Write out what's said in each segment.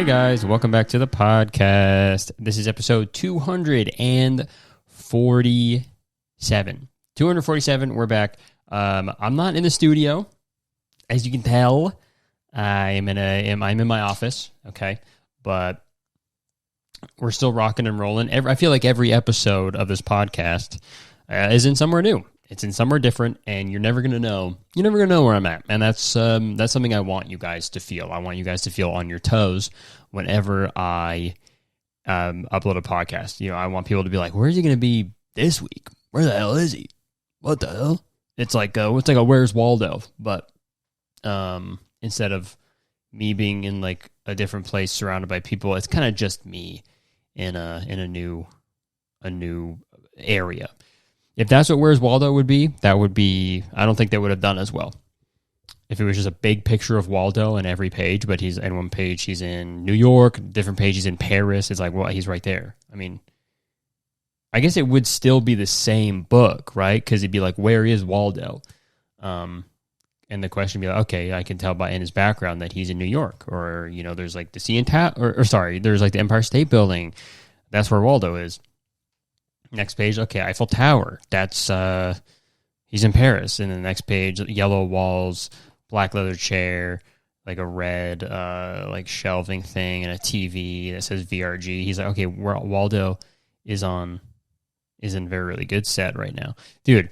guys, welcome back to the podcast. This is episode 247. 247, we're back. I'm not in the studio, as you can tell. I'm in my office, okay? But we're still rocking and rolling. I feel like every episode of this podcast is in somewhere new. It's in somewhere different, and you're never gonna know. You're never gonna know where I'm at, and that's something I want you guys to feel. I want you guys to feel on your toes whenever I upload a podcast. You know, I want people to be like, "Where is he gonna be this week? Where the hell is he? What the hell?" It's like a Where's Waldo? But instead of me being in like a different place surrounded by people, it's kind of just me in a new area. If that's what Where's Waldo would be, I don't think they would have done as well. If it was just a big picture of Waldo in every page, but he's in one page, he's in New York, different page, he's in Paris, it's like, well, he's right there. I mean, I guess it would still be the same book, right? Because it'd be like, where is Waldo? And the question would be like, okay, I can tell by in his background that he's in New York. Or, you know, there's like the there's like the Empire State Building. That's where Waldo is. Next page, okay, Eiffel Tower. That's he's in Paris. And the next page, yellow walls, black leather chair, like a red like shelving thing, and a TV that says VRG. He's like, okay, Waldo is in a very really good set right now, dude.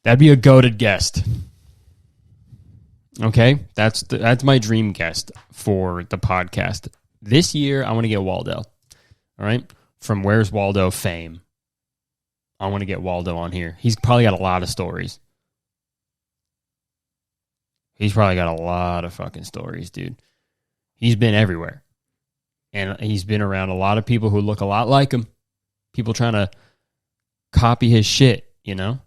That'd be a goated guest. Okay, that's my dream guest for the podcast this year. I want to get Waldo. All right. From Where's Waldo fame. I want to get Waldo on here. He's probably got a lot of stories. He's probably got a lot of fucking stories, dude. He's been everywhere. And he's been around a lot of people who look a lot like him. People trying to copy his shit, you know?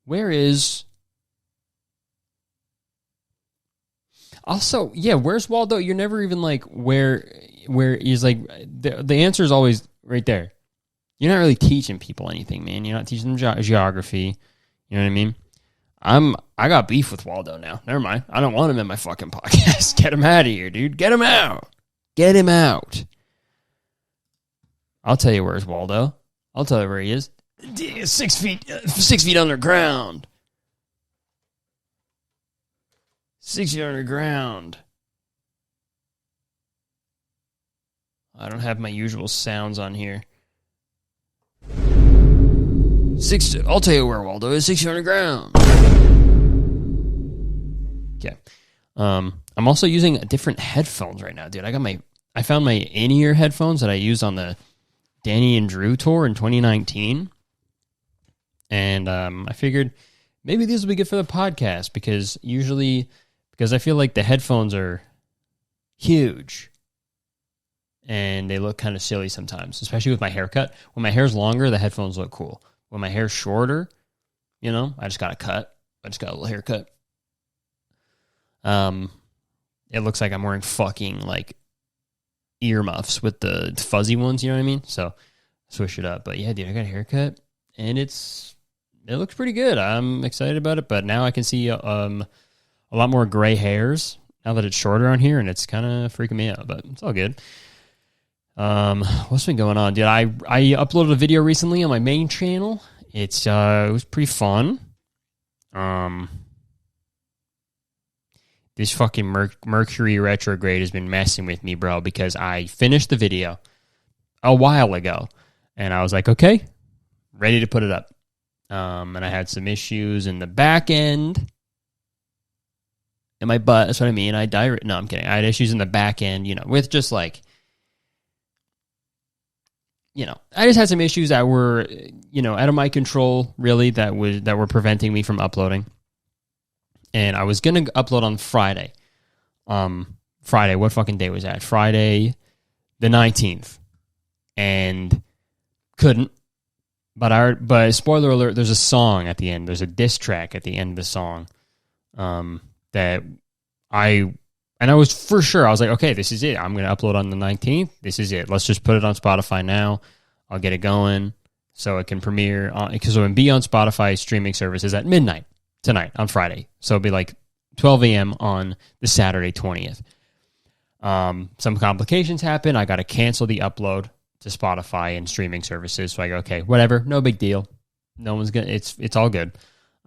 Where's Waldo? You're never even like, where he's like, the answer is always right there. You're not really teaching people anything, man. You're not teaching them geography. You know what I mean? I got beef with Waldo now. Never mind. I don't want him in my fucking podcast. Get him out of here, dude. Get him out. Get him out. I'll tell you where's Waldo. I'll tell you where he is. 6 feet underground. 6 feet underground. I don't have my usual sounds on here. I'll tell you where Waldo is. 6 feet underground. Okay. I'm also using different headphones right now, dude. I found my in-ear headphones that I used on the Danny and Drew tour in 2019. And I figured maybe these will be good for the podcast because I feel like the headphones are huge and they look kind of silly sometimes, especially with my haircut. When my hair's longer, the headphones look cool. When my hair's shorter, you know, I just got a cut. I just got a little haircut. It looks like I'm wearing fucking like earmuffs with the fuzzy ones, you know what I mean? So switch it up. But yeah, dude, I got a haircut and it looks pretty good. I'm excited about it, but now I can see a lot more gray hairs now that it's shorter on here, and it's kind of freaking me out, but it's all good. What's been going on, dude? I uploaded a video recently on my main channel. It was pretty fun. This fucking Mercury retrograde has been messing with me, bro, because I finished the video a while ago, and I was like, okay, ready to put it up. And I had some issues in the back end. In my butt, that's what I mean. No, I'm kidding. I had issues in the back end, you know, with just like, you know, I just had some issues that were, you know, out of my control, really, that were preventing me from uploading. And I was going to upload on Friday. Friday, what fucking day was that? Friday the 19th. And couldn't. But spoiler alert, there's a song at the end. There's a diss track at the end of the song. That I was for sure, I was like, okay, this is it. I'm going to upload on the 19th. This is it. Let's just put it on Spotify now. I'll get it going so it can premiere because it will be on Spotify streaming services at midnight tonight on Friday. So it'll be like 12 a.m. on the Saturday 20th. Some complications happen. I got to cancel the upload to Spotify and streaming services. So I go, okay, whatever, no big deal. No one's gonna. It's all good.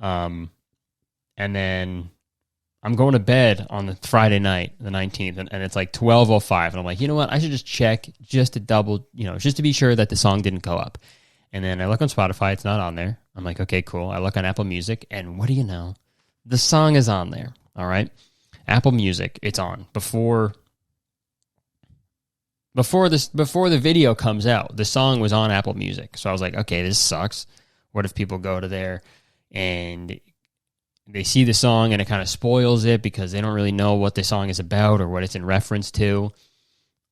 And then I'm going to bed on the Friday night, the 19th, and it's like 12:05, and I'm like, you know what? I should just check just to double, just to be sure that the song didn't go up. And then I look on Spotify, it's not on there. I'm like, okay, cool. I look on Apple Music, and what do you know? The song is on there. All right, Apple Music, it's on before the video comes out. The song was on Apple Music, so I was like, okay, this sucks. What if people go to there and they see the song and it kind of spoils it because they don't really know what the song is about or what it's in reference to?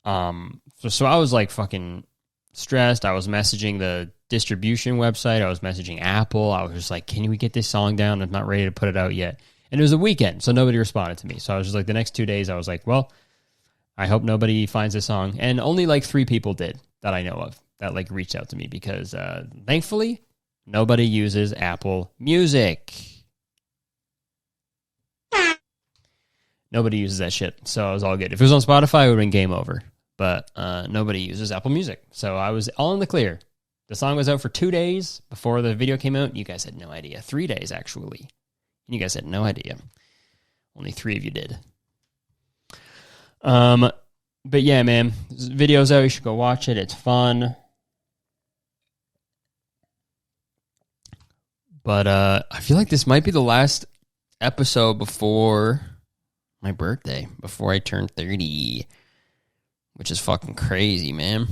So I was like fucking stressed. I was messaging the distribution website. I was messaging Apple. I was just like, can we get this song down? I'm not ready to put it out yet. And it was a weekend, so nobody responded to me. So I was just like, the next 2 days, I was like, well, I hope nobody finds this song. And only like 3 people did that I know of that like reached out to me because thankfully, nobody uses Apple Music. Nobody uses that shit, so it was all good. If it was on Spotify, it would have been game over. But nobody uses Apple Music, so I was all in the clear. The song was out for 2 days before the video came out. You guys had no idea. 3 days, actually. You guys had no idea. Only 3 of you did. But yeah, man, video's out. You should go watch it. It's fun. But I feel like this might be the last episode before my birthday, before I turn 30, which is fucking crazy, man.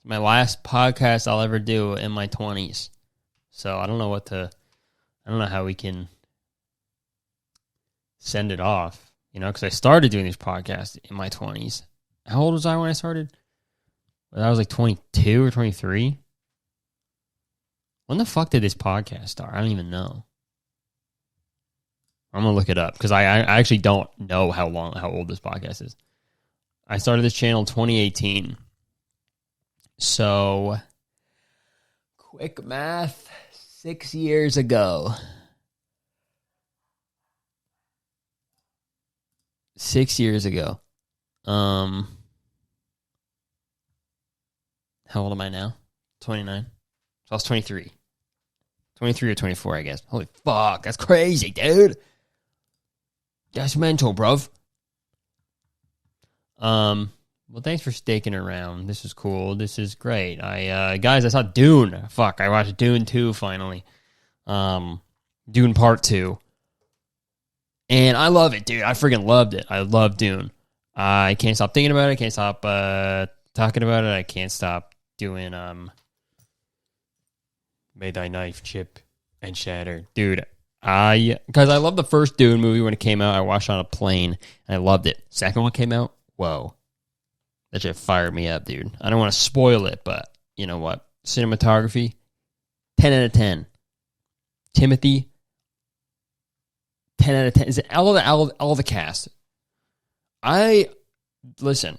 My last podcast I'll ever do in my 20s. So I don't know how we can send it off, because I started doing these podcasts in my 20s. How old was I when I started? Well, I was like 22 or 23. When the fuck did this podcast start? I don't even know. I'm going to look it up because I actually don't know how old this podcast is. I started this channel in 2018. So, quick math, 6 years ago. 6 years ago. How old am I now? 29. So I was 23. 23 or 24, I guess. Holy fuck, that's crazy, dude. That's mental, bruv. Well, thanks for sticking around. This is cool. This is great. Guys, I saw Dune. Fuck, I watched Dune 2 finally. Dune Part 2. And I love it, dude. I freaking loved it. I love Dune. I can't stop thinking about it. I can't stop talking about it. I can't stop doing May Thy Knife Chip and Shatter. Dude, because I love the first Dune movie when it came out. I watched it on a plane, and I loved it. Second one came out, whoa. That shit fired me up, dude. I don't want to spoil it, but you know what? Cinematography, 10 out of 10. Timothy, 10 out of 10. Is it all the cast? Listen.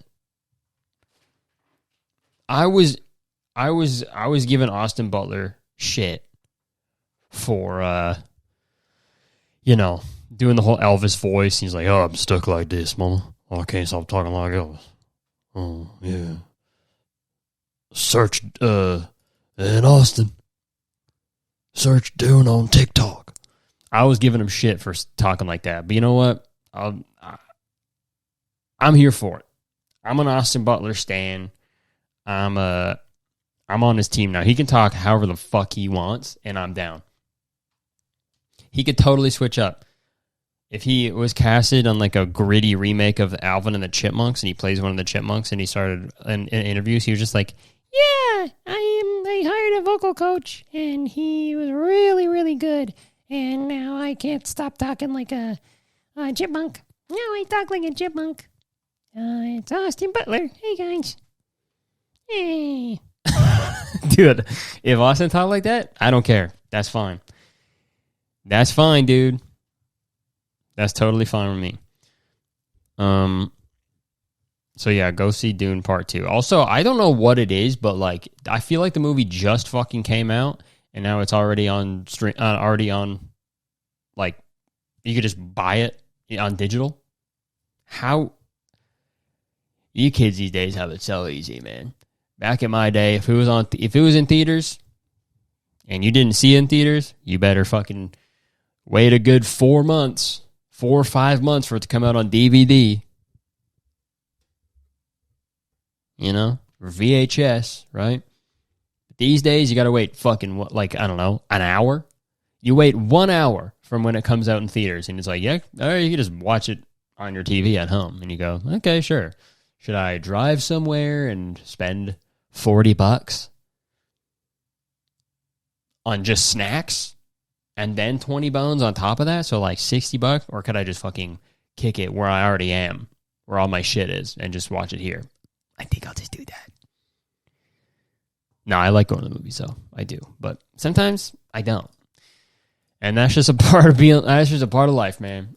I was giving Austin Butler shit for doing the whole Elvis voice. He's like, "Oh, I'm stuck like this, mama. Oh, I can't stop talking like Elvis." Oh, yeah. Search in Austin. Search Dune on TikTok. I was giving him shit for talking like that, but you know what? I'm here for it. I'm an Austin Butler stan. I'm on his team now. He can talk however the fuck he wants, and I'm down. He could totally switch up. If he was casted on like a gritty remake of Alvin and the Chipmunks, and he plays one of the Chipmunks, and he started in interviews, he was just like, "Yeah, I hired a vocal coach, and he was really, really good, and now I can't stop talking like a chipmunk. Now I talk like a chipmunk. It's Austin Butler. Hey guys, hey." Dude, if Austin talked like that, I don't care. That's fine. That's fine, dude. That's totally fine with me. So yeah, go see Dune Part 2. Also, I don't know what it is, but like I feel like the movie just fucking came out and now it's already on like you could just buy it on digital. How you kids these days have it so easy, man. Back in my day, if it was in theaters and you didn't see it in theaters, you better fucking wait a good 4 months, 4 or 5 months for it to come out on DVD. You know, or VHS, right? These days, you got to wait fucking, like, I don't know, an hour? You wait 1 hour from when it comes out in theaters, and it's like, yeah, all right, you can just watch it on your TV at home. And you go, okay, sure. Should I drive somewhere and spend $40 on just snacks and then 20 bones on top of that? So like $60? Or could I just fucking kick it where I already am, where all my shit is, and just watch it here? I think I'll just do that. No, I like going to the movies, so I do. But sometimes I don't. And that's just a part of that's just a part of life, man.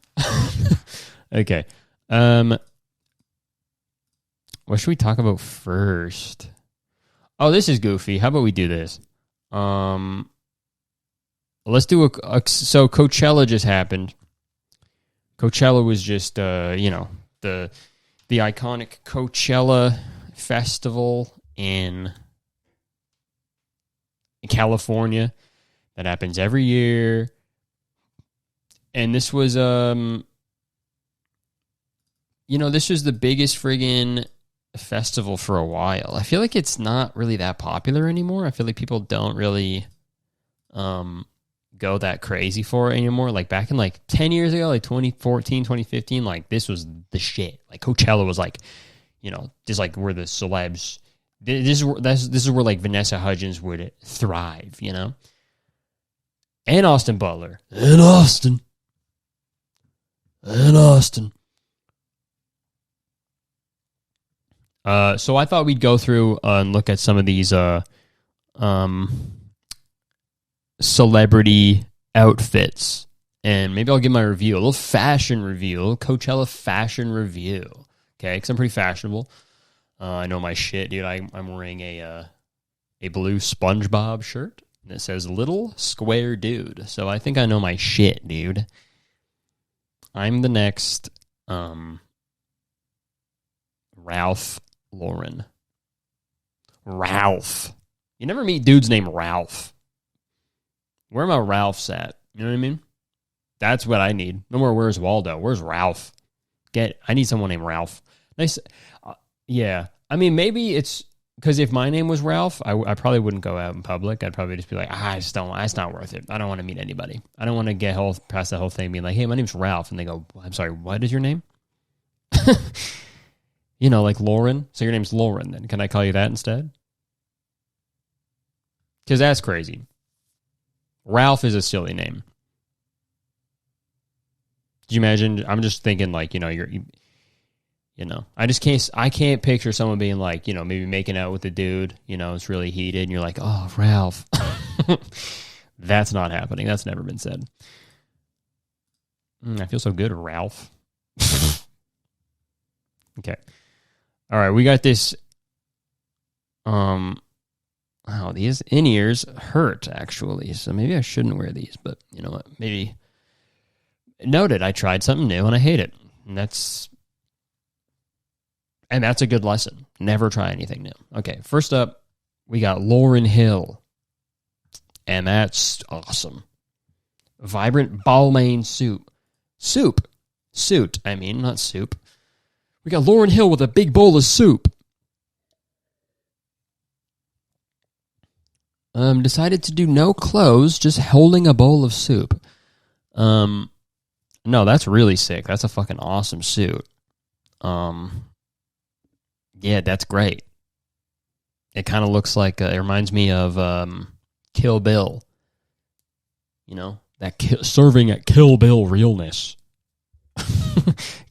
Okay. What should we talk about first? Oh, this is goofy. How about we do this? Let's do so Coachella just happened. Coachella was just the iconic Coachella festival in California that happens every year. And this was this was the biggest friggin' festival for a while. I feel like it's not really that popular anymore. I feel like people don't really go that crazy for it anymore. Like back in like 10 years ago, like 2014, 2015, like this was the shit. Like Coachella was like, just like where the celebs, this is where like Vanessa Hudgens would thrive, And Austin Butler. And Austin. So I thought we'd go through and look at some of these celebrity outfits, and maybe I'll give my review, a little fashion review, a little Coachella fashion review. Okay, because I'm pretty fashionable. I know my shit, dude. I'm wearing a blue SpongeBob shirt that says "Little Square Dude," so I think I know my shit, dude. I'm the next Ralph Lauren. Ralph. You never meet dudes named Ralph. Where are my Ralphs at? You know what I mean? That's what I need. No more where's Waldo. Where's Ralph? I need someone named Ralph. Nice. Yeah. I mean, maybe it's because if my name was Ralph, I probably wouldn't go out in public. I'd probably just be like, it's not worth it. I don't want to meet anybody. I don't want to get past the whole thing being like, hey, my name's Ralph. And they go, I'm sorry, what is your name? Like Lauren. So your name's Lauren then. Can I call you that instead? Because that's crazy. Ralph is a silly name. Could you imagine? I'm just thinking like, I can't picture someone being like, maybe making out with a dude, it's really heated and you're like, oh, Ralph. That's not happening. That's never been said. I feel so good, Ralph. Okay. All right, we got this. These in-ears hurt, actually, so maybe I shouldn't wear these, but you know what? Maybe. Noted, I tried something new and I hate it. And that's a good lesson. Never try anything new. Okay, first up, we got Lauryn Hill. And that's awesome. Vibrant Balmain suit. Suit, I mean, not soup. We got Lauryn Hill with a big bowl of soup. Decided to do no clothes, just holding a bowl of soup. No, that's really sick. That's a fucking awesome suit. Yeah, that's great. It kind of looks like, it reminds me of Kill Bill. Serving at Kill Bill realness.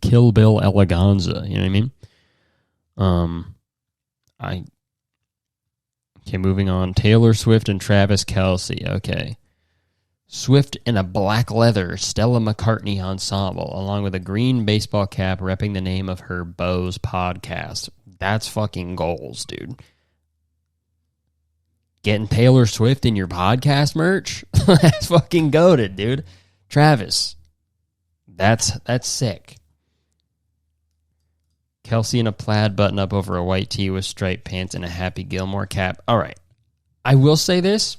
Kill Bill eleganza, you know what I mean? Okay, moving on. Taylor Swift and Travis Kelce. Okay. Swift in a black leather Stella McCartney ensemble, along with a green baseball cap repping the name of her Bose podcast. That's fucking goals, dude. Getting Taylor Swift in your podcast merch? That's fucking goated, dude. Travis. That's sick. Kelsey in a plaid button-up over a white tee with striped pants and a Happy Gilmore cap. All right. I will say this.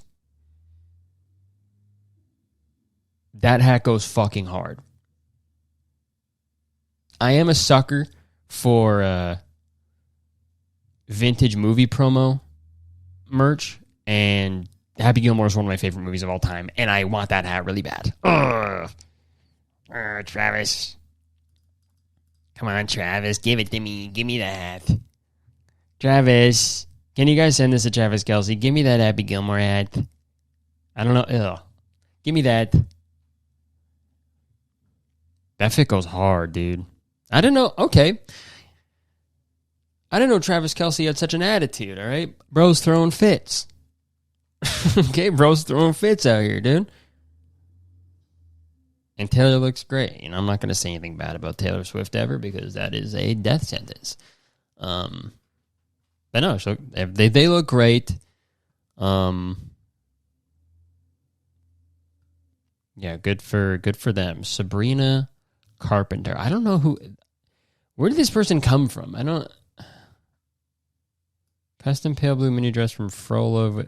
That hat goes fucking hard. I am a sucker for vintage movie promo merch, and Happy Gilmore is one of my favorite movies of all time, and I want that hat really bad. Travis. Come on, Travis. Give it to me. Give me the hat. Travis. Can you guys send this to Travis Kelsey? Give me that Happy Gilmore hat. I don't know. Ugh. Give me that. That fit goes hard, dude. I didn't know. Okay. I didn't know Travis Kelsey had such an attitude, all right? Bro's throwing fits. Okay, bro's throwing fits out here, dude. And Taylor looks great. I'm not going to say anything bad about Taylor Swift ever because that is a death sentence. But no, so they look great. Yeah, good for them. Sabrina Carpenter. I don't know where did this person come from? I don't. Custom pale blue mini dress from Frollo.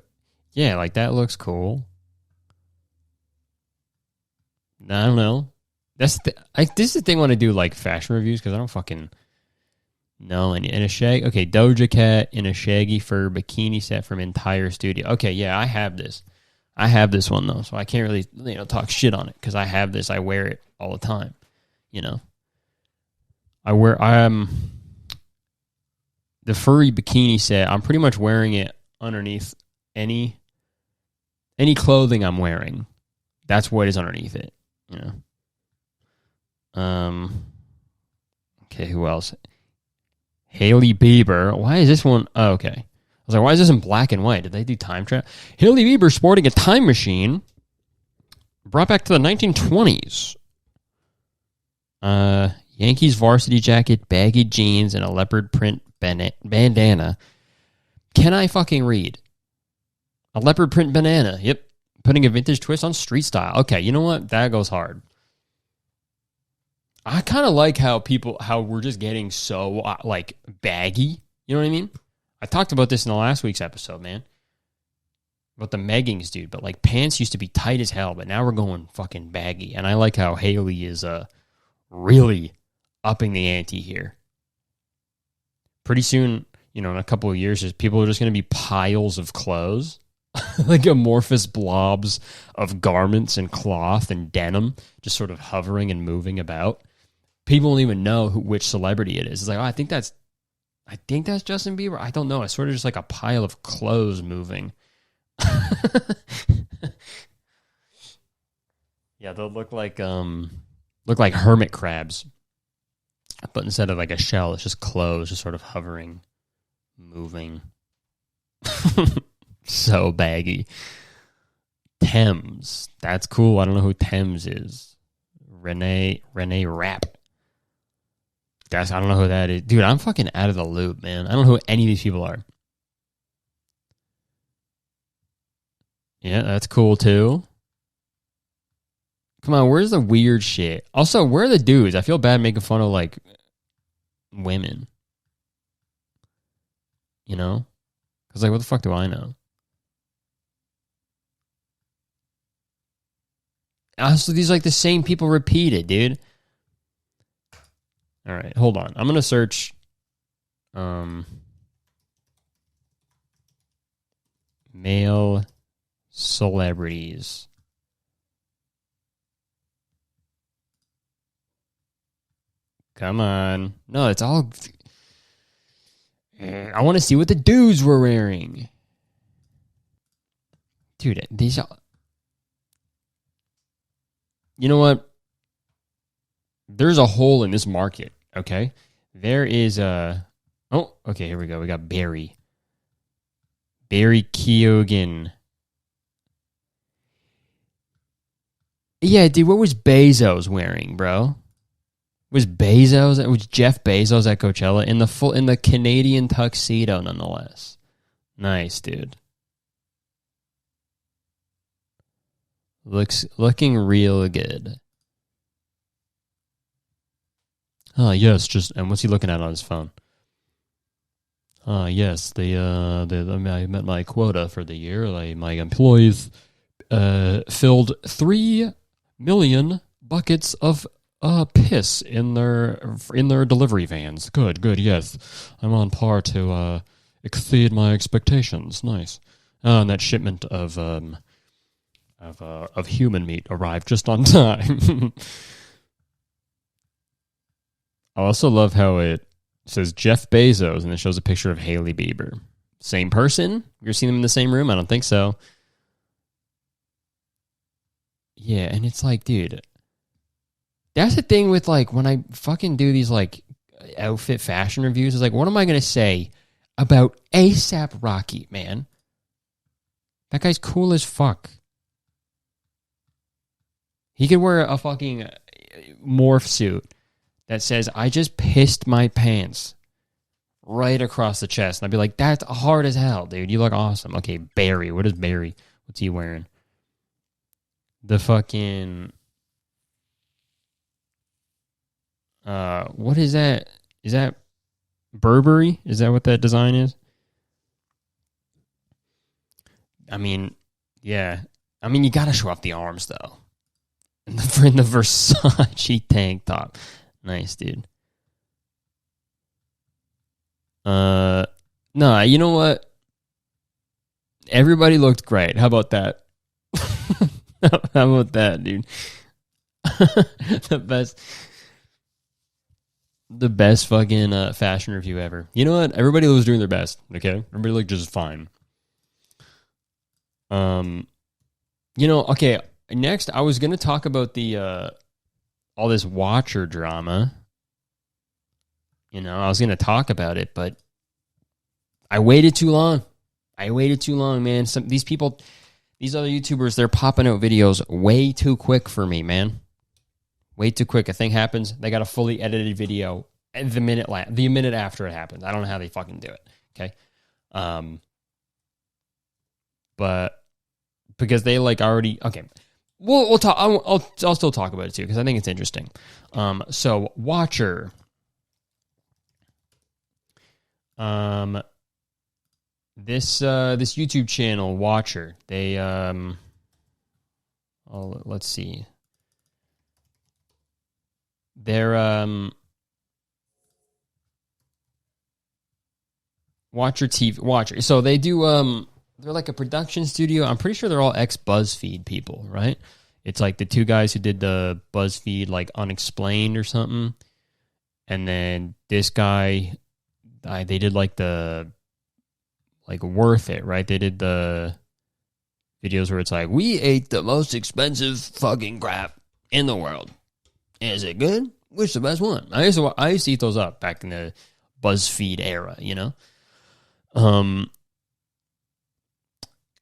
Yeah, like that looks cool. I don't know. This is the thing when I do like fashion reviews because I don't fucking know any. In a Doja Cat in a shaggy fur bikini set from Entire Studio. Okay, yeah, I have this. I have this one though, so I can't really talk shit on it because I have this. I wear it all the time. I'm the furry bikini set. I'm pretty much wearing it underneath any clothing I'm wearing. That's what is underneath it. Okay, who else? Hailey Bieber. Why is this one? Oh, okay. I was like, why is this in black and white? Did they do time travel? Hailey Bieber sporting a time machine brought back to the 1920s. Yankees varsity jacket, baggy jeans, and a leopard print bandana. Can I fucking read? A leopard print banana. Yep. Putting a vintage twist on street style. Okay, you know what? That goes hard. I kind of like how we're just getting so, like, baggy. You know what I mean? I talked about this in the last week's episode, man. About the meggings, dude. But, like, pants used to be tight as hell, but now we're going fucking baggy. And I like how Hailey is really upping the ante here. Pretty soon, in a couple of years, people are just going to be piles of clothes. Like amorphous blobs of garments and cloth and denim just sort of hovering and moving about. People don't even know which celebrity it is. It's like, I think that's Justin Bieber. I don't know. It's sort of just like a pile of clothes moving. Yeah, they'll look like hermit crabs. But instead of like a shell, it's just clothes just sort of hovering, moving. So baggy. Thames. That's cool. I don't know who Thames is. Renee Rapp. Guys, I don't know who that is. Dude, I'm fucking out of the loop, man. I don't know who any of these people are. Yeah, that's cool too. Come on, where's the weird shit? Also, where are the dudes? I feel bad making fun of, like, women. Because, like, what the fuck do I know? Also, these are like the same people repeated, dude. All right, hold on. I'm going to search male celebrities. Come on. No, it's all... I want to see what the dudes were wearing. Dude, these are... You know what? There's a hole in this market, okay? There is a... Oh, okay, here we go. We got Barry. Barry Keoghan. Yeah, dude, what was Bezos wearing, bro? Was Jeff Bezos at Coachella in the Canadian tuxedo, nonetheless? Nice, dude. Looking real good. Yes, and what's he looking at on his phone? Yes, I met my quota for the year. My employees filled 3 million buckets of piss in their delivery vans. Good, yes. I'm on par to exceed my expectations. Nice. And that shipment of human meat arrived just on time. I also love how it says Jeff Bezos and it shows a picture of Hailey Bieber. Same person? You're seeing them in the same room? I don't think so. Yeah, and it's like, dude, that's the thing with, like, when I fucking do these, like, outfit fashion reviews, it's like, what am I going to say about A$AP Rocky, man? That guy's cool as fuck. He could wear a fucking morph suit that says, I just pissed my pants right across the chest. And I'd be like, that's hard as hell, dude. You look awesome. Okay, Barry. What is Barry? What's he wearing? The fucking... what is that? Is that Burberry? Is that what that design is? I mean, yeah. I mean, you gotta show off the arms, though. In the Versace tank top. Nice, dude. No, you know what? Everybody looked great. How about that? How about that, dude? The best fucking fashion review ever. You know what? Everybody was doing their best. Okay, everybody looked just fine. Okay. Next, I was gonna talk about the all this Watcher drama. I was gonna talk about it, but I waited too long. Man. These other YouTubers, they're popping out videos way too quick for me, man. Way too quick. A thing happens, they got a fully edited video the minute after it happens. I don't know how they fucking do it. Okay, but because they like already okay. We'll talk. I'll still talk about it too because I think it's interesting. So Watcher, this YouTube channel Watcher, they let's see, they're Watcher TV Watcher. So they do they're like a production studio. I'm pretty sure they're all ex-BuzzFeed people, right? It's like the two guys who did the BuzzFeed, like, Unexplained or something. And then this guy, they did, like, Worth It, right? They did the videos where it's like, we ate the most expensive fucking crap in the world. Is it good? Which the best one? I used to eat those up back in the BuzzFeed era,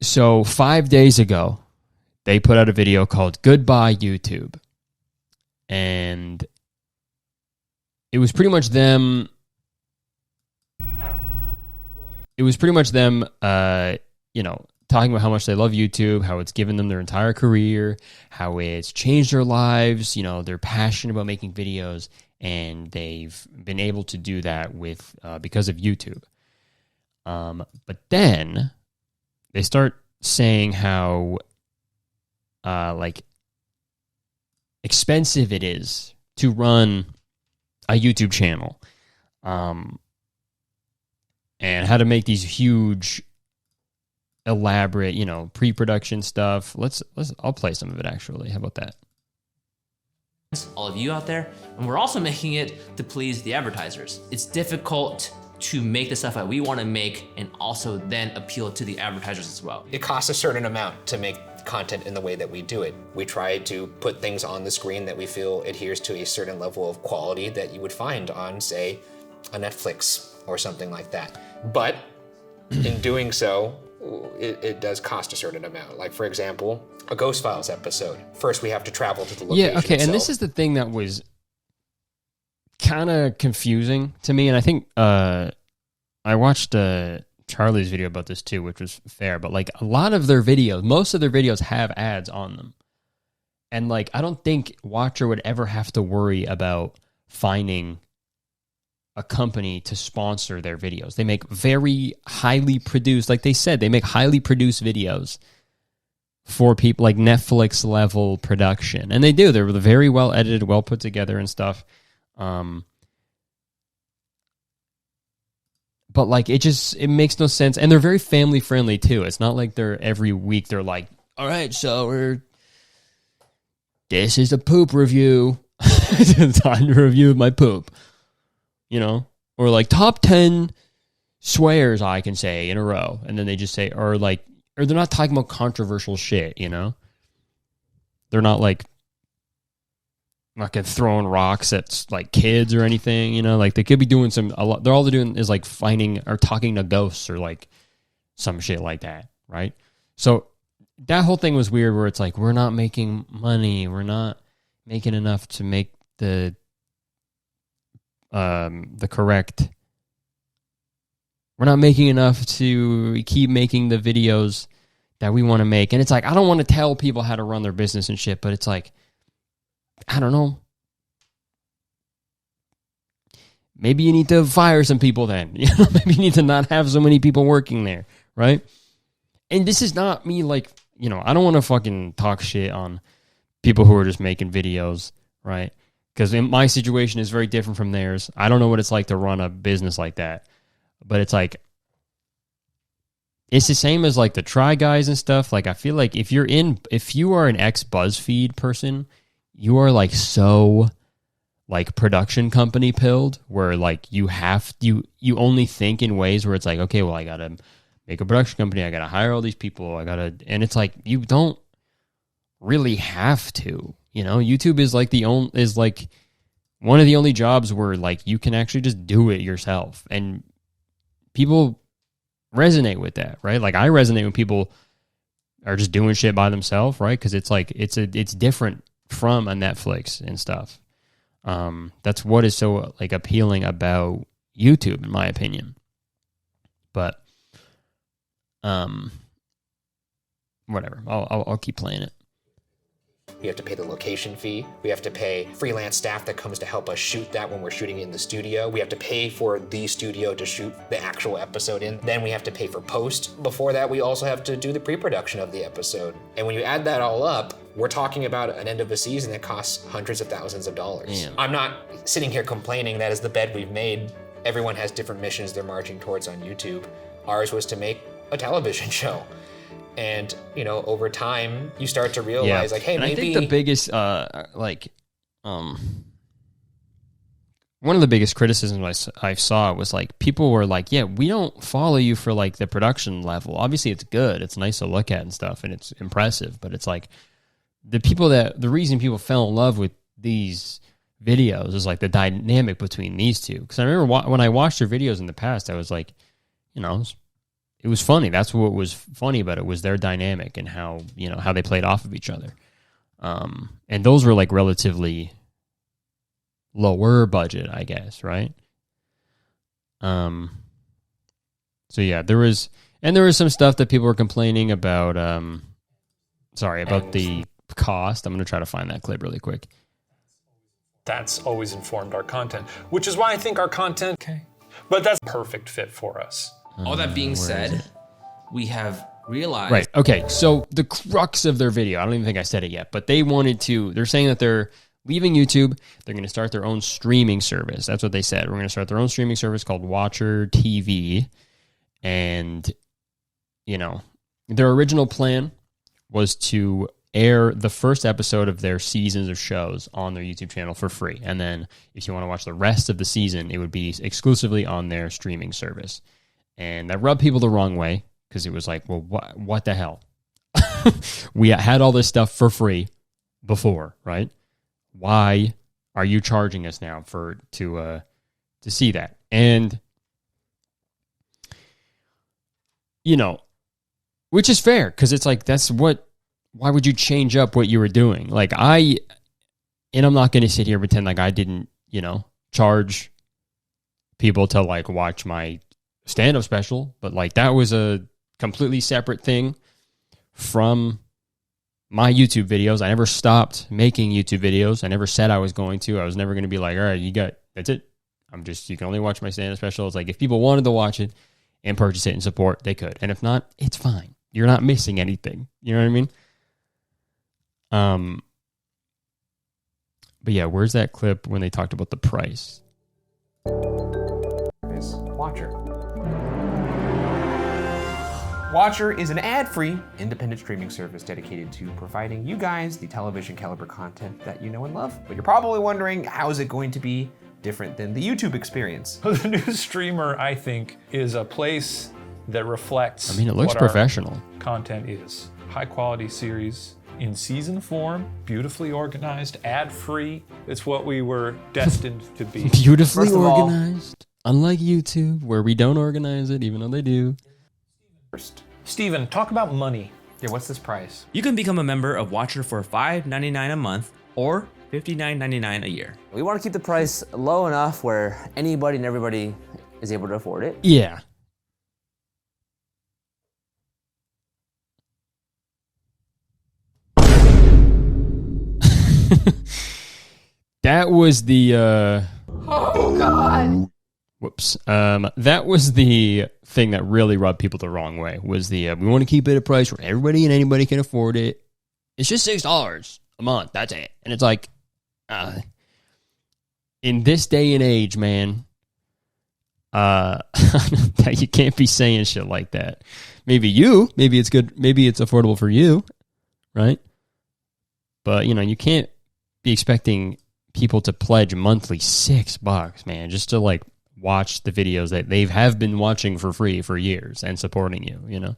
So 5 days ago, they put out a video called Goodbye YouTube. And it was pretty much them talking about how much they love YouTube, how it's given them their entire career, how it's changed their lives, they're passionate about making videos, and they've been able to do that because of YouTube. But then they start saying how expensive it is to run a YouTube channel, and how to make these huge, elaborate, pre-production stuff. I'll play some of it actually. How about that? All of you out there, and we're also making it to please the advertisers. It's difficult to make the stuff that we want to make and also then appeal to the advertisers as well. It costs a certain amount to make content in the way that we do it. We try to put things on the screen that we feel adheres to a certain level of quality that you would find on, say, a Netflix or something like that. But in doing so, it does cost a certain amount. Like, for example, a Ghost Files episode. First, we have to travel to the location. Yeah, okay, and this is the thing that was kind of confusing to me, and I think I watched Charlie's video about this too, which was fair, but like a lot of their videos, most of their videos have ads on them. And like, I don't think Watcher would ever have to worry about finding a company to sponsor their videos. They make very highly produced, like they said, they make highly produced videos for people, like Netflix level production. And they do. They're very well edited, well put together and stuff. But like it makes no sense. And they're very family friendly too. It's not like they're every week they're like, all right, so this is the poop review. It's time to review my poop. You know? Or like top 10 swears I can say in a row. And then they just say, or they're not talking about controversial shit, you know? They're not like throwing rocks at like kids or anything, you know? Like they could be doing all they're doing is like finding or talking to ghosts or like some shit like that, right? So that whole thing was weird where it's like, we're not making money. We're not making enough to make the correct. We're not making enough to keep making the videos that we want to make. And it's like, I don't want to tell people how to run their business and shit, but it's like, I don't know. Maybe you need to fire some people then. You know, maybe you need to not have so many people working there, right? And this is not me like, you know, I don't want to fucking talk shit on people who are just making videos, right? Because my situation is very different from theirs. I don't know what it's like to run a business like that. But it's like, it's the same as like the Try Guys and stuff. Like, I feel like if you are an ex-BuzzFeed person, you are like so like production company pilled where like you only think in ways where it's like, okay, well, I got to make a production company. I got to hire all these people. And it's like, you don't really have to, you know. YouTube is like one of the only jobs where like you can actually just do it yourself, and people resonate with that, right? Like I resonate when people are just doing shit by themselves, right? Because it's like it's different from a Netflix and stuff. That's what is so like appealing about YouTube, in my opinion. But whatever, I'll keep playing it. We have to pay the location fee. We have to pay freelance staff that comes to help us shoot that when we're shooting in the studio. We have to pay for the studio to shoot the actual episode in. Then we have to pay for post. Before that, we also have to do the pre-production of the episode. And when you add that all up, we're talking about an end of a season that costs hundreds of thousands of dollars. Damn. I'm not sitting here complaining that is the bed we've made. Everyone has different missions they're marching towards on YouTube. Ours was to make a television show. And, you know, over time, you start to realize, like, hey, and maybe... I think the biggest, one of the biggest criticisms I saw was, like, people were like, yeah, we don't follow you for, like, the production level. Obviously, it's good. It's nice to look at and stuff, and it's impressive. But it's like, the reason people fell in love with these videos is, like, the dynamic between these two. Because I remember when I watched their videos in the past, I was like, you know... It was funny. That's what was funny about it, was their dynamic and how they played off of each other. And those were like relatively lower budget, I guess, right? So yeah, there was some stuff that people were complaining about. About the cost. I'm going to try to find that clip really quick. That's always informed our content, which is why I think our content, but that's a perfect fit for us. All that being said, we have realized... Right, okay, so the crux of their video, I don't even think I said it yet, but they're saying that they're leaving YouTube, they're going to start their own streaming service. That's what they said. We're going to start their own streaming service called Watcher TV, and, you know, their original plan was to air the first episode of their seasons of shows on their YouTube channel for free, and then if you want to watch the rest of the season, it would be exclusively on their streaming service. And that rubbed people the wrong way, because it was like, well, what the hell? We had all this stuff for free before, right? Why are you charging us now to see that? And, you know, which is fair, because it's like, why would you change up what you were doing? Like, I'm not going to sit here and pretend like I didn't, you know, charge people to like watch my stand-up special, but like that was a completely separate thing from my YouTube videos. I never stopped making YouTube videos. I never said I was going to. I was never going to be like, all right, that's it. You can only watch my stand-up special. It's like, if people wanted to watch it and purchase it and support, they could. And if not, it's fine. You're not missing anything. You know what I mean? But yeah, where's that clip when they talked about the price? Watcher. Watcher is an ad-free, independent streaming service dedicated to providing you guys the television caliber content that you know and love. But you're probably wondering, how is it going to be different than the YouTube experience? The new streamer, I think, is a place that reflects. I mean, it looks what our professional. Content is high quality series in season form, beautifully organized, ad-free. It's what we were destined to be. Beautifully First of all- organized. Unlike YouTube, where we don't organize it, even though they do. First. Steven, talk about money. Yeah, what's this price? You can become a member of Watcher for $5.99 a month or $59.99 a year. We want to keep the price low enough where anybody and everybody is able to afford it. Yeah. That was the oh god. Whoops. That was the thing that really rubbed people the wrong way. Was the we want to keep it at a price where everybody and anybody can afford it. It's just $6 a month. That's it. And it's like, in this day and age, man, you can't be saying shit like that. Maybe it's good. Maybe it's affordable for you, right? But you can't be expecting people to pledge monthly $6, man, just to like watch the videos that they have been watching for free for years and supporting you,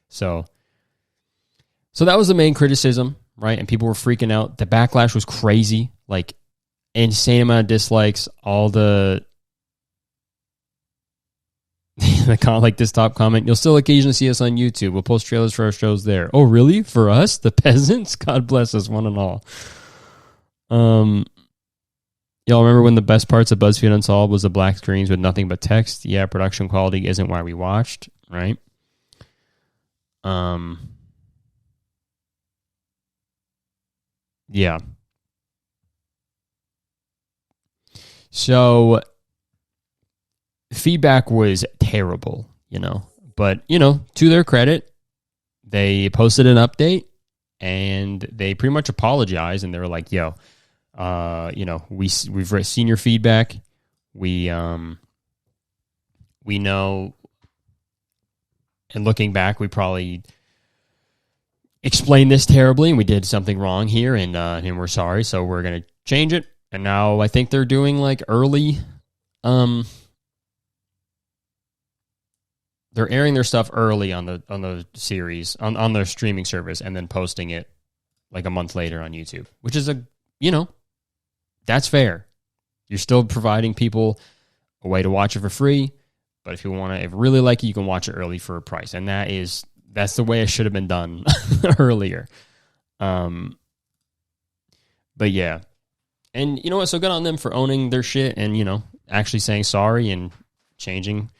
So that was the main criticism, right? And people were freaking out. The backlash was crazy, like insane amount of dislikes. All the like this top comment, you'll still occasionally see us on YouTube. We'll post trailers for our shows there. Oh, really? For us, the peasants? God bless us, one and all. Y'all remember when the best parts of BuzzFeed Unsolved was the black screens with nothing but text? Yeah, production quality isn't why we watched, right? Yeah. So feedback was terrible, but to their credit, they posted an update and they pretty much apologized, and they were like, yo, we've seen your feedback. We know, and looking back, we probably explained this terribly and we did something wrong here, and we're sorry. So we're going to change it. And now I think they're doing like early, they're airing their stuff early on the series on their streaming service, and then posting it like a month later on YouTube, which is that's fair. You're still providing people a way to watch it for free, but if you really like it, you can watch it early for a price, and that's the way it should have been done earlier. But yeah, and you know what? So good on them for owning their shit and actually saying sorry and changing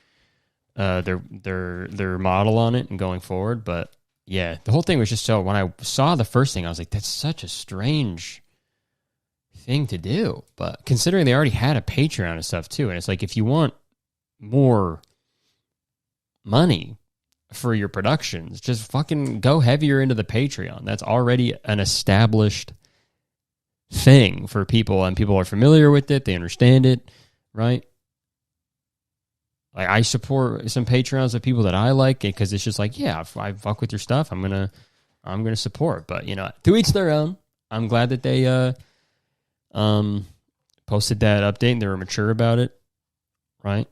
their model on it and going forward. But yeah, the whole thing was just so. When I saw the first thing, I was like, that's such a strange thing to do. But considering they already had a Patreon and stuff too, and it's like, if you want more money for your productions, just fucking go heavier into the Patreon. That's already an established thing for people, and people are familiar with it. They understand it, right? Like, I support some Patreons of people that I like, because it's just like, yeah, if I fuck with your stuff, I'm gonna support. But to each their own. I'm glad that they posted that update and they were mature about it, right?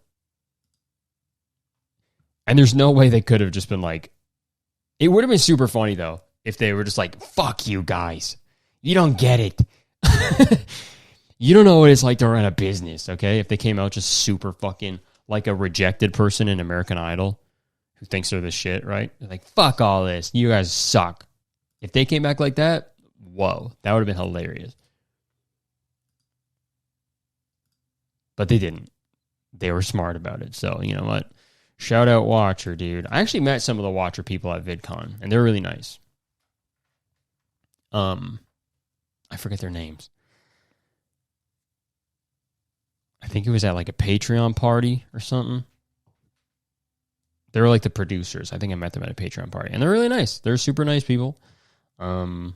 And there's no way they could have just been like, it would have been super funny though if they were just like, fuck you guys, you don't get it. You don't know what it's like to run a business, okay? If they came out just super fucking like a rejected person in American Idol who thinks they're the shit, right? They're like, fuck all this, you guys suck. If they came back like that, whoa, that would have been hilarious. But they didn't. They were smart about it. So, you know what? Shout out Watcher, dude. I actually met some of the Watcher people at VidCon, and they're really nice. I forget their names. I think it was at like a Patreon party or something. They were like the producers. I think I met them at a Patreon party, and they're really nice. They're super nice people. Yeah,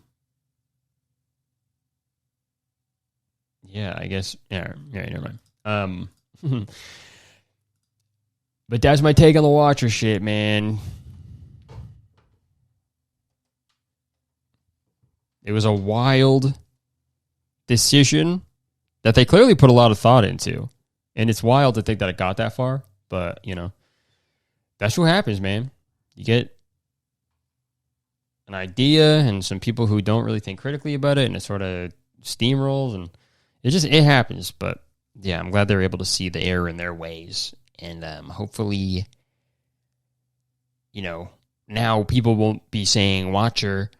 I guess. Yeah, never mind. But that's my take on the Watcher shit, man. It was a wild decision that they clearly put a lot of thought into. And it's wild to think that it got that far. But, you know, that's what happens, man. You get an idea and some people who don't really think critically about it, and it sort of steamrolls, and it happens. But, yeah, I'm glad they're able to see the error in their ways. And hopefully, you know, now people won't be saying, Watcher,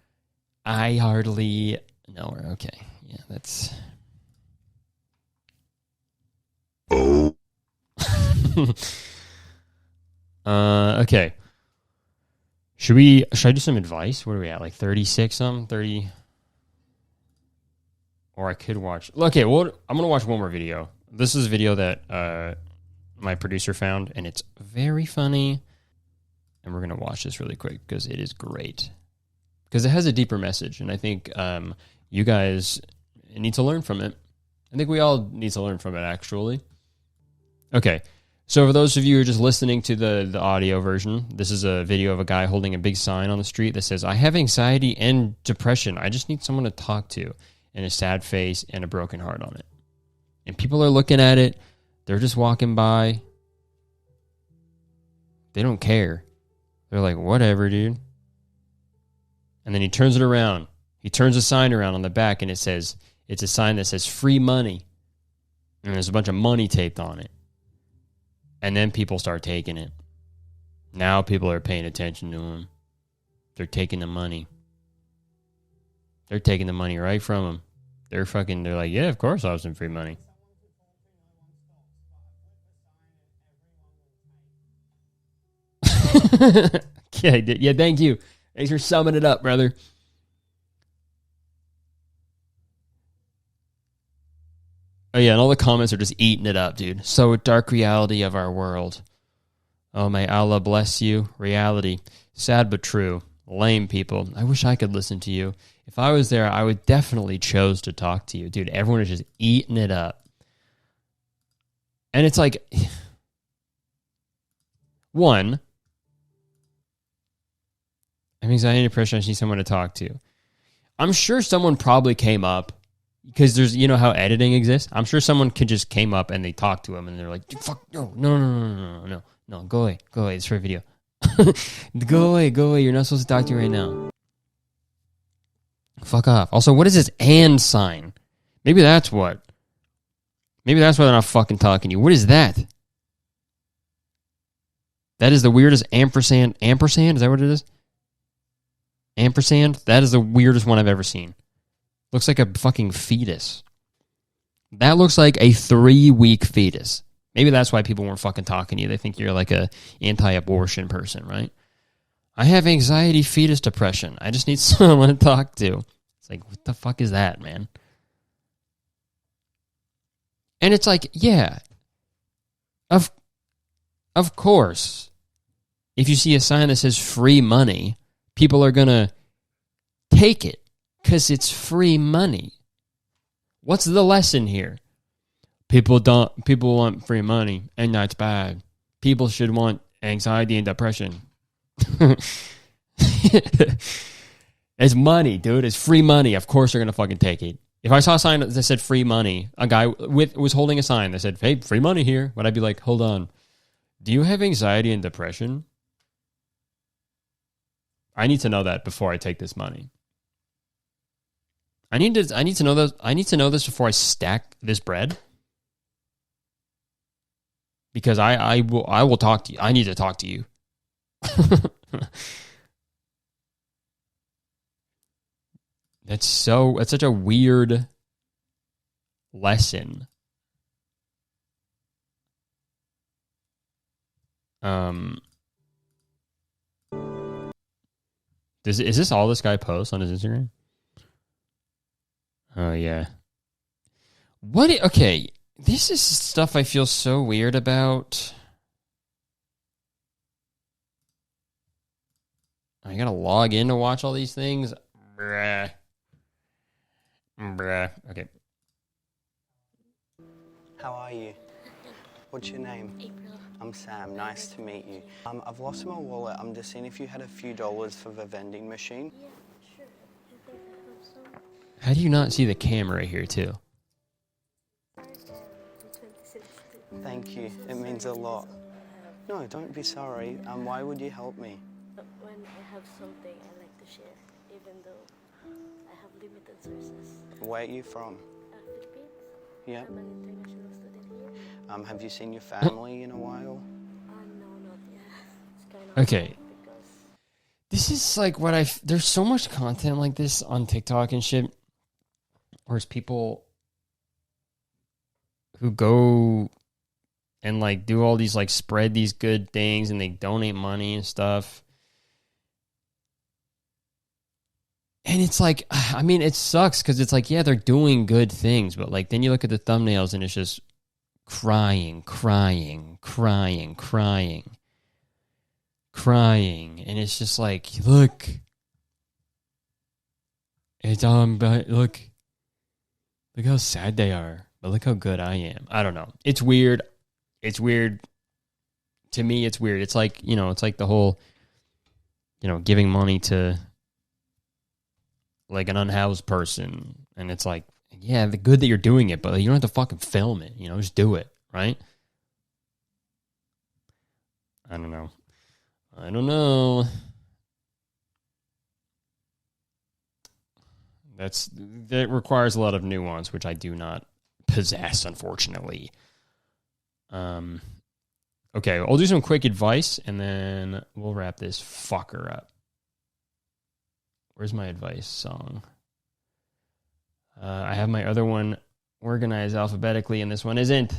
I hardly... No, okay. Yeah, that's... Oh. Okay. Should I do some advice? What are we at? Like 36 something? 30? Or I could watch... Okay, well, I'm going to watch one more video. This is a video that my producer found, and it's very funny. And we're going to watch this really quick because it is great. Because it has a deeper message, and I think you guys need to learn from it. I think we all need to learn from it, actually. Okay, so for those of you who are just listening to the audio version, this is a video of a guy holding a big sign on the street that says, I have anxiety and depression. I just need someone to talk to, and a sad face and a broken heart on it. And people are looking at it. They're just walking by. They don't care. They're like, whatever, dude. And then he turns it around. He turns a sign around on the back, and it's a sign that says free money. And there's a bunch of money taped on it. And then people start taking it. Now people are paying attention to him. They're taking the money. They're taking the money right from him. They're like, yeah, of course I have some free money. Yeah, thank you. Thanks for summing it up, brother. Oh, yeah, and all the comments are just eating it up, dude. So dark reality of our world. Oh, may Allah bless you. Reality. Sad but true. Lame people. I wish I could listen to you. If I was there, I would definitely chose to talk to you. Dude, everyone is just eating it up. And it's like... One... I have anxiety and depression. I just need someone to talk to. I'm sure someone probably came up because there's, you know how editing exists? I'm sure someone just came up and they talked to him and they're like, fuck, no, go away, it's for a video. Go away, you're not supposed to talk to me right now. Fuck off. Also, what is this and sign? Maybe that's why they're not fucking talking to you. What is that? That is the weirdest ampersand. Ampersand? Is that what it is? Ampersand? That is the weirdest one I've ever seen. Looks like a fucking fetus. That looks like a 3-week fetus. Maybe that's why people weren't fucking talking to you. They think you're like a anti-abortion person, right? I have anxiety, fetus depression. I just need someone to talk to. It's like, what the fuck is that, man? And it's like, yeah. Of course. If you see a sign that says free money, people are going to take it because it's free money. What's the lesson here? People want free money, and that's bad. People should want anxiety and depression. It's money, dude. It's free money. Of course they're going to fucking take it. If I saw a sign that said free money, a guy was holding a sign that said, hey, free money here, would I be like, hold on. Do you have anxiety and depression? I need to know that before I take this money. I need to know this. I need to know this before I stack this bread. Because I will talk to you. I need to talk to you. That's such a weird lesson. Is this all this guy posts on his Instagram? Oh, yeah. Okay, this is stuff I feel so weird about. I gotta log in to watch all these things. Bruh. Okay. How are you? What's your name? April. I'm Sam. Nice to meet you. I've lost my wallet. I'm just seeing if you had a few dollars for the vending machine. Yeah, sure. You think I have some? How do you not see the camera here, too? In 2016. Thank you. It means a lot. No, don't be sorry. Why would you help me? When I have something I like to share, even though I have limited sources. Where are you from? Philippines. Yep. I'm an international student here. Have you seen your family in a while? No, not yet. It's kind of Okay. hard because This is like what there's so much content like this on TikTok and shit. Where it's people who go and like do all these like spread these good things and they donate money and stuff. And it's like, I mean, it sucks because it's like, yeah, they're doing good things, but like then you look at the thumbnails and it's just crying, and it's just like, look, it's but look how sad they are, but look how good I am. I don't know. It's weird. It's weird. To me, it's weird. It's like, it's like the whole, giving money to like an unhoused person. And it's like, yeah, the good that you're doing it, but you don't have to fucking film it, just do it, right? I don't know. That requires a lot of nuance, which I do not possess, unfortunately. Okay, I'll do some quick advice, and then we'll wrap this fucker up. Where's my advice song? I have my other one organized alphabetically, and this one isn't.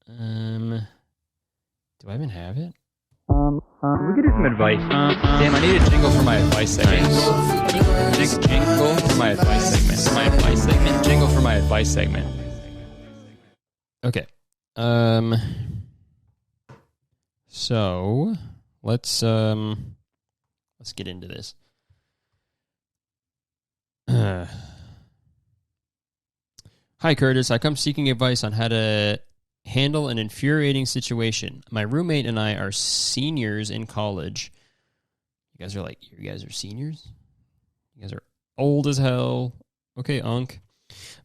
Do I even have it? We could do some advice. Damn, I need a jingle for my advice segment. Jingle for my advice segment. Jingle for my advice segment. Okay. So let's get into this. Hi, Curtis. I come seeking advice on how to handle an infuriating situation. My roommate and I are seniors in college. You guys are seniors? You guys are old as hell. Okay, Unc.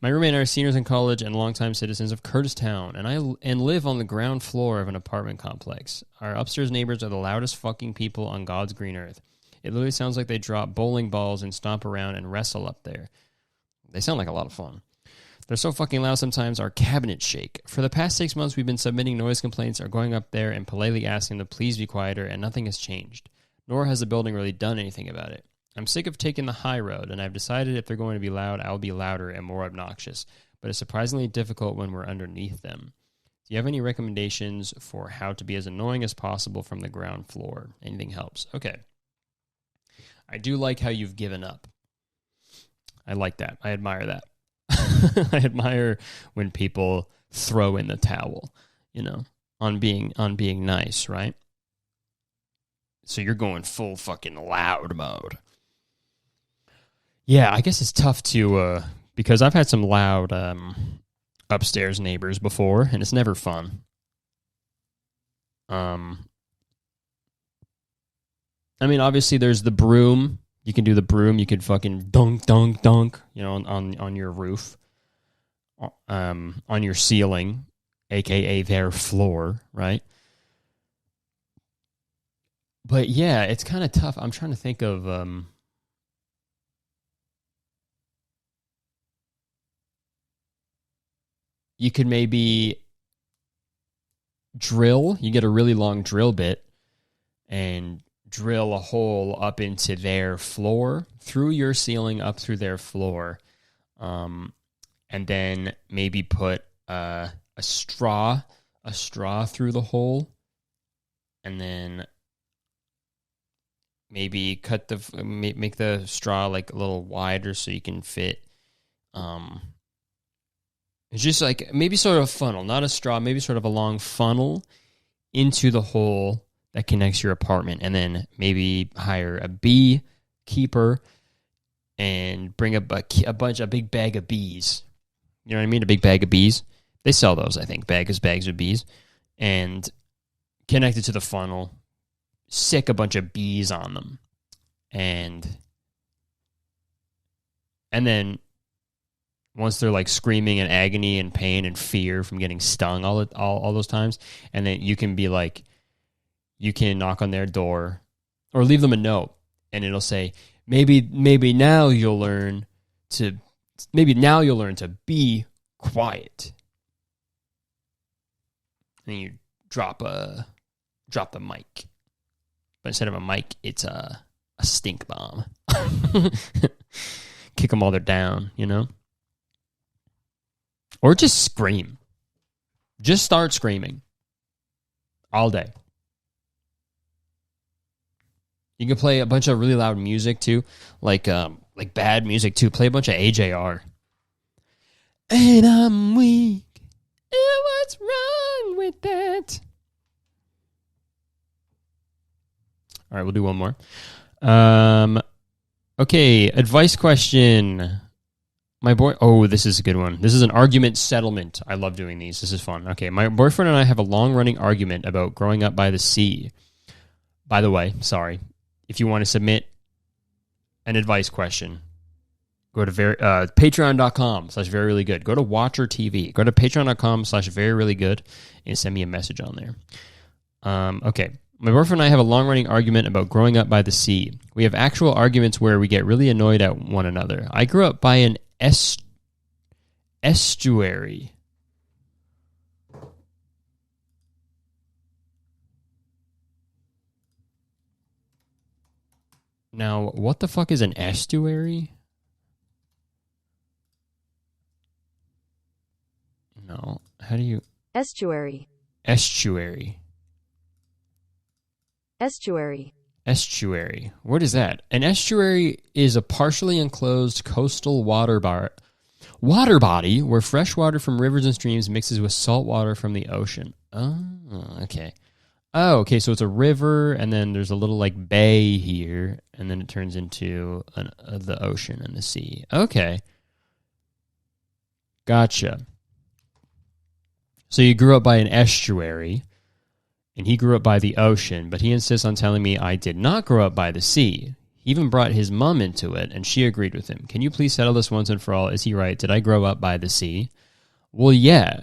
My roommate and I are seniors in college and longtime citizens of Curtistown, and live on the ground floor of an apartment complex. Our upstairs neighbors are the loudest fucking people on God's green earth. It literally sounds like they drop bowling balls and stomp around and wrestle up there. They sound like a lot of fun. They're so fucking loud sometimes our cabinets shake. For the past 6 months, we've been submitting noise complaints or going up there and politely asking them to please be quieter, and nothing has changed. Nor has the building really done anything about it. I'm sick of taking the high road, and I've decided if they're going to be loud, I'll be louder and more obnoxious. But it's surprisingly difficult when we're underneath them. Do you have any recommendations for how to be as annoying as possible from the ground floor? Anything helps. Okay. I do like how you've given up. I like that. I admire that. I admire when people throw in the towel, on being nice, right? So you're going full fucking loud mode. Yeah, I guess it's tough to because I've had some loud upstairs neighbors before, and it's never fun. I mean, obviously there's the broom. You can do the broom. You could fucking dunk, on your roof, on your ceiling, aka their floor, right? But yeah, it's kind of tough. I'm trying to think of you could maybe drill. You get a really long drill bit and drill a hole up into their floor, through your ceiling, up through their floor, and then maybe put a straw through the hole, and then maybe make the straw like a little wider so you can fit. It's just like maybe sort of a funnel, not a straw, maybe sort of a long funnel into the hole that connects your apartment, and then maybe hire a bee keeper and bring a big bag of bees. You know what I mean? A big bag of bees. They sell those, I think, bags of bees, and connect it to the funnel. Sick a bunch of bees on them, and then once they're like screaming in agony and pain and fear from getting stung all those times, and then you can be like, you can knock on their door or leave them a note, and it'll say, maybe now you'll learn to be quiet. And you drop the mic. But instead of a mic, it's a stink bomb. Kick them while they're down, you know? Or just scream. Just start screaming. All day. You can play a bunch of really loud music, too. Like bad music, too. Play a bunch of AJR. And I'm weak. And what's wrong with that? All right, we'll do one more. Okay, advice question. My boy... Oh, this is a good one. This is an argument settlement. I love doing these. This is fun. Okay, my boyfriend and I have a long-running argument about growing up by the sea. By the way, sorry. If you want to submit an advice question, go to patreon.com/veryreallygood. Go to Watcher TV. Go to patreon.com/veryreallygood and send me a message on there. Okay. My boyfriend and I have a long-running argument about growing up by the sea. We have actual arguments where we get really annoyed at one another. I grew up by an estuary. Now, what the fuck is an estuary? No. How do you... Estuary. Estuary. Estuary. Estuary. What is that? An estuary is a partially enclosed coastal water body where fresh water from rivers and streams mixes with salt water from the ocean. Oh, okay. Oh, okay, so it's a river, and then there's a little, like, bay here, and then it turns into the ocean and the sea. Okay. Gotcha. So you grew up by an estuary, and he grew up by the ocean, but he insists on telling me I did not grow up by the sea. He even brought his mom into it, and she agreed with him. Can you please settle this once and for all? Is he right? Did I grow up by the sea? Well, yeah.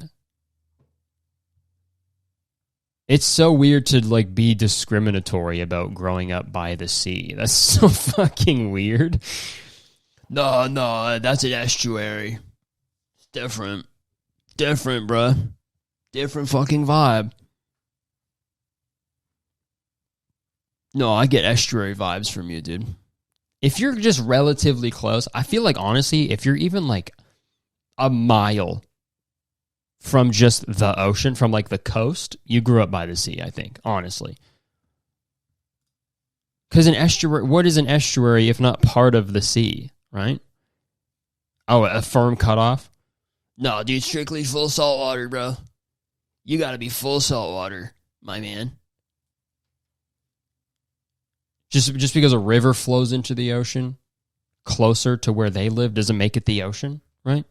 It's so weird to, like, be discriminatory about growing up by the sea. That's so fucking weird. No, that's an estuary. It's different. Different, bruh. Different fucking vibe. No, I get estuary vibes from you, dude. If you're just relatively close, I feel like, honestly, if you're even, like, a mile from just the ocean, from, like, the coast, you grew up by the sea, I think, honestly. Because an estuary, what is an estuary if not part of the sea, right? Oh, a firm cutoff? No, dude, strictly full salt water, bro. You gotta be full salt water, my man. Just because a river flows into the ocean closer to where they live doesn't make it the ocean, right?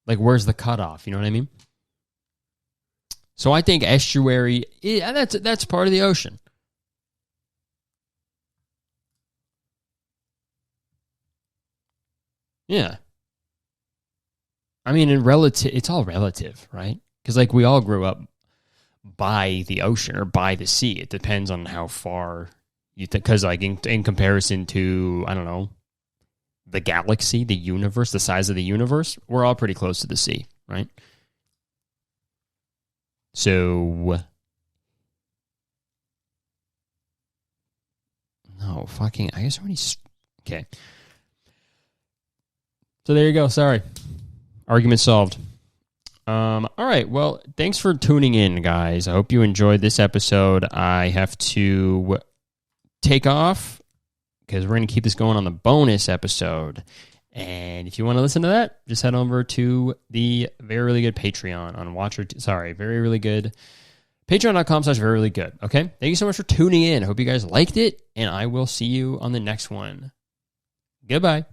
Like, where's the cutoff? You know what I mean? So I think estuary, yeah, that's part of the ocean. Yeah. I mean, it's all relative, right? Because, like, we all grew up by the ocean or by the sea. It depends on how far you think. Because, like, in comparison to, I don't know, the galaxy, the universe, the size of the universe, we're all pretty close to the sea, right? So, no, fucking, I guess how many, okay. So there you go, sorry. Argument solved. All right. Well, thanks for tuning in, guys. I hope you enjoyed this episode. I have to take off because we're going to keep this going on the bonus episode. And if you want to listen to that, just head over to the Very Really Good Patreon on Very Really Good. Patreon.com/Very Really Good. Okay. Thank you so much for tuning in. I hope you guys liked it, and I will see you on the next one. Goodbye.